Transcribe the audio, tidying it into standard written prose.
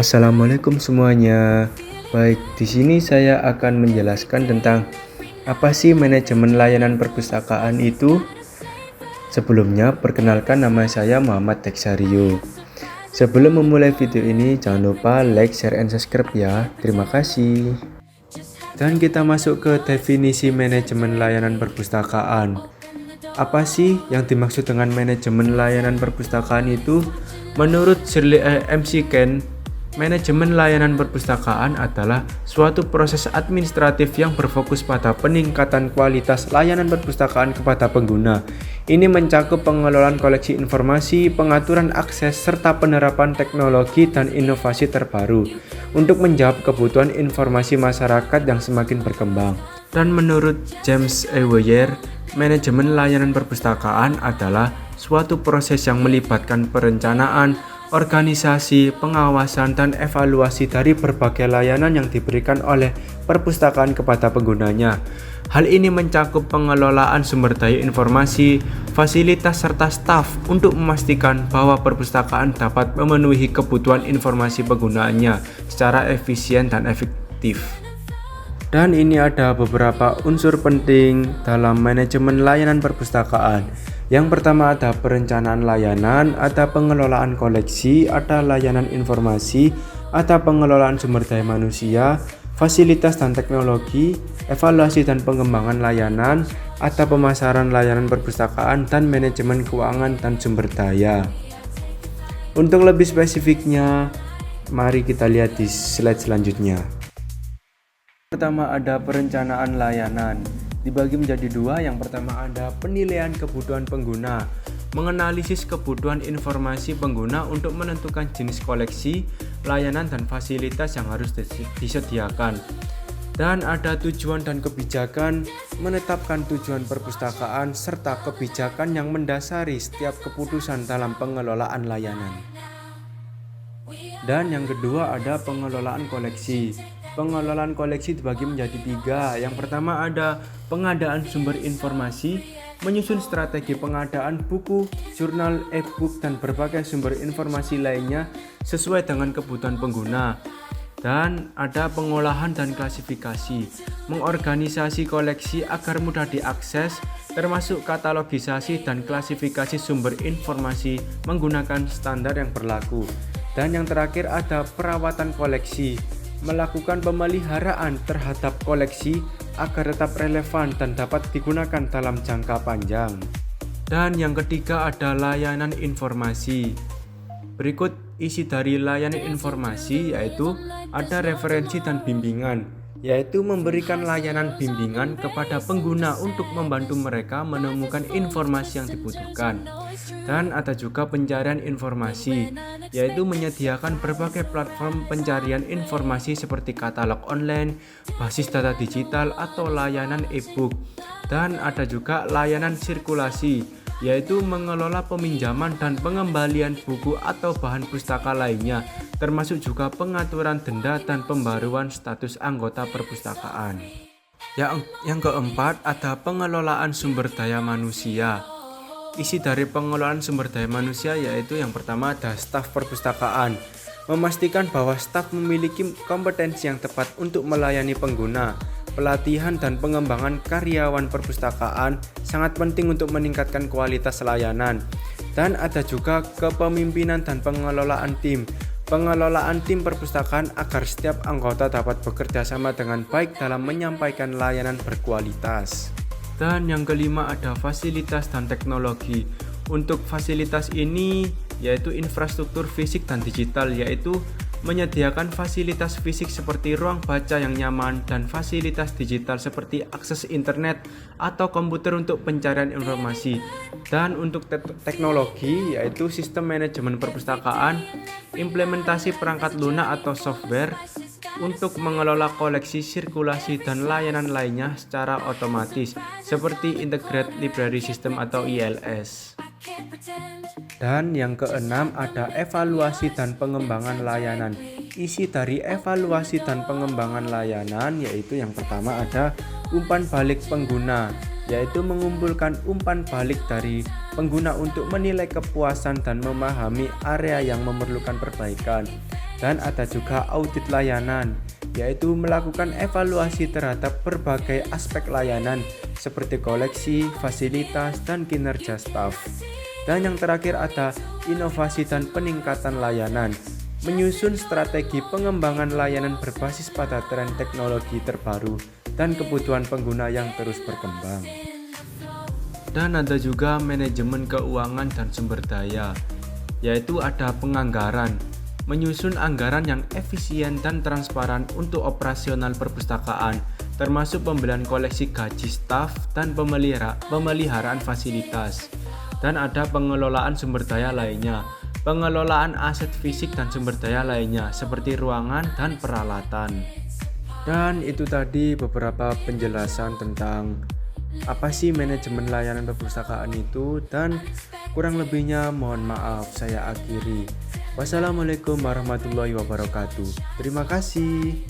Assalamualaikum semuanya. Baik, di sini saya akan menjelaskan tentang apa sih manajemen layanan perpustakaan itu. Sebelumnya, perkenalkan nama saya Muhammad Teksario. Sebelum memulai video ini, jangan lupa like, share, and subscribe ya. Terima kasih. Dan kita masuk ke definisi manajemen layanan perpustakaan. Apa sih yang dimaksud dengan manajemen layanan perpustakaan itu? Menurut Shirley MC Ken, manajemen layanan perpustakaan adalah suatu proses administratif yang berfokus pada peningkatan kualitas layanan perpustakaan kepada pengguna. Ini mencakup pengelolaan koleksi informasi, pengaturan akses, serta penerapan teknologi dan inovasi terbaru untuk menjawab kebutuhan informasi masyarakat yang semakin berkembang. Dan menurut James E. Weyer, manajemen layanan perpustakaan adalah suatu proses yang melibatkan perencanaan, organisasi, pengawasan, dan evaluasi dari berbagai layanan yang diberikan oleh perpustakaan kepada penggunanya. Hal ini mencakup pengelolaan sumber daya informasi, fasilitas, serta staf untuk memastikan bahwa perpustakaan dapat memenuhi kebutuhan informasi penggunaannya secara efisien dan efektif. Dan ini ada beberapa unsur penting dalam manajemen layanan perpustakaan. Yang pertama ada perencanaan layanan, ada pengelolaan koleksi, ada layanan informasi, ada pengelolaan sumber daya manusia, fasilitas dan teknologi, evaluasi dan pengembangan layanan, ada pemasaran layanan perpustakaan, dan manajemen keuangan dan sumber daya. Untuk lebih spesifiknya, mari kita lihat di slide selanjutnya. Pertama ada perencanaan layanan, dibagi menjadi dua. Yang pertama ada penilaian kebutuhan pengguna, menganalisis kebutuhan informasi pengguna untuk menentukan jenis koleksi, layanan, dan fasilitas yang harus disediakan. Dan ada tujuan dan kebijakan, menetapkan tujuan perpustakaan serta kebijakan yang mendasari setiap keputusan dalam pengelolaan layanan. Dan yang kedua ada pengelolaan koleksi. Pengelolaan koleksi dibagi menjadi tiga. Yang pertama ada pengadaan sumber informasi, menyusun strategi pengadaan buku, jurnal, e-book, dan berbagai sumber informasi lainnya sesuai dengan kebutuhan pengguna. Dan ada pengolahan dan klasifikasi, mengorganisasi koleksi agar mudah diakses, termasuk katalogisasi dan klasifikasi sumber informasi menggunakan standar yang berlaku. Dan yang terakhir ada perawatan koleksi, melakukan pemeliharaan terhadap koleksi agar tetap relevan dan dapat digunakan dalam jangka panjang. Dan yang ketiga ada layanan informasi. Berikut isi dari layanan informasi, yaitu ada referensi dan bimbingan, yaitu memberikan layanan bimbingan kepada pengguna untuk membantu mereka menemukan informasi yang dibutuhkan. Dan ada juga pencarian informasi, yaitu menyediakan berbagai platform pencarian informasi seperti katalog online, basis data digital, atau layanan e-book. Dan ada juga layanan sirkulasi, yaitu mengelola peminjaman dan pengembalian buku atau bahan pustaka lainnya, termasuk juga pengaturan denda dan pembaruan status anggota perpustakaan. Yang keempat ada pengelolaan sumber daya manusia. Isi dari pengelolaan sumber daya manusia yaitu yang pertama ada staf perpustakaan, memastikan bahwa staf memiliki kompetensi yang tepat untuk melayani pengguna. Pelatihan dan pengembangan karyawan perpustakaan sangat penting untuk meningkatkan kualitas layanan. Dan ada juga kepemimpinan dan pengelolaan tim. Pengelolaan tim perpustakaan agar setiap anggota dapat bekerja sama dengan baik dalam menyampaikan layanan berkualitas. Dan yang kelima ada fasilitas dan teknologi. Untuk fasilitas ini yaitu infrastruktur fisik dan digital, yaitu menyediakan fasilitas fisik seperti ruang baca yang nyaman dan fasilitas digital seperti akses internet atau komputer untuk pencarian informasi. Dan untuk teknologi yaitu sistem manajemen perpustakaan, implementasi perangkat lunak atau software untuk mengelola koleksi, sirkulasi, dan layanan lainnya secara otomatis seperti Integrated Library System atau ILS. Dan yang keenam ada evaluasi dan pengembangan layanan. Isi dari evaluasi dan pengembangan layanan yaitu yang pertama ada umpan balik pengguna, yaitu mengumpulkan umpan balik dari pengguna untuk menilai kepuasan dan memahami area yang memerlukan perbaikan. Dan ada juga audit layanan, yaitu melakukan evaluasi terhadap berbagai aspek layanan seperti koleksi, fasilitas, dan kinerja staf. Dan yang terakhir ada inovasi dan peningkatan layanan, menyusun strategi pengembangan layanan berbasis pada tren teknologi terbaru dan kebutuhan pengguna yang terus berkembang. Dan ada juga manajemen keuangan dan sumber daya, yaitu ada penganggaran, menyusun anggaran yang efisien dan transparan untuk operasional perpustakaan, termasuk pembelian koleksi gaji staf dan pemeliharaan fasilitas. Dan ada pengelolaan sumber daya lainnya, pengelolaan aset fisik dan sumber daya lainnya seperti ruangan dan peralatan. Dan itu tadi beberapa penjelasan tentang apa sih manajemen layanan perpustakaan itu, dan kurang lebihnya mohon maaf saya akhiri. Wassalamualaikum warahmatullahi wabarakatuh. Terima kasih.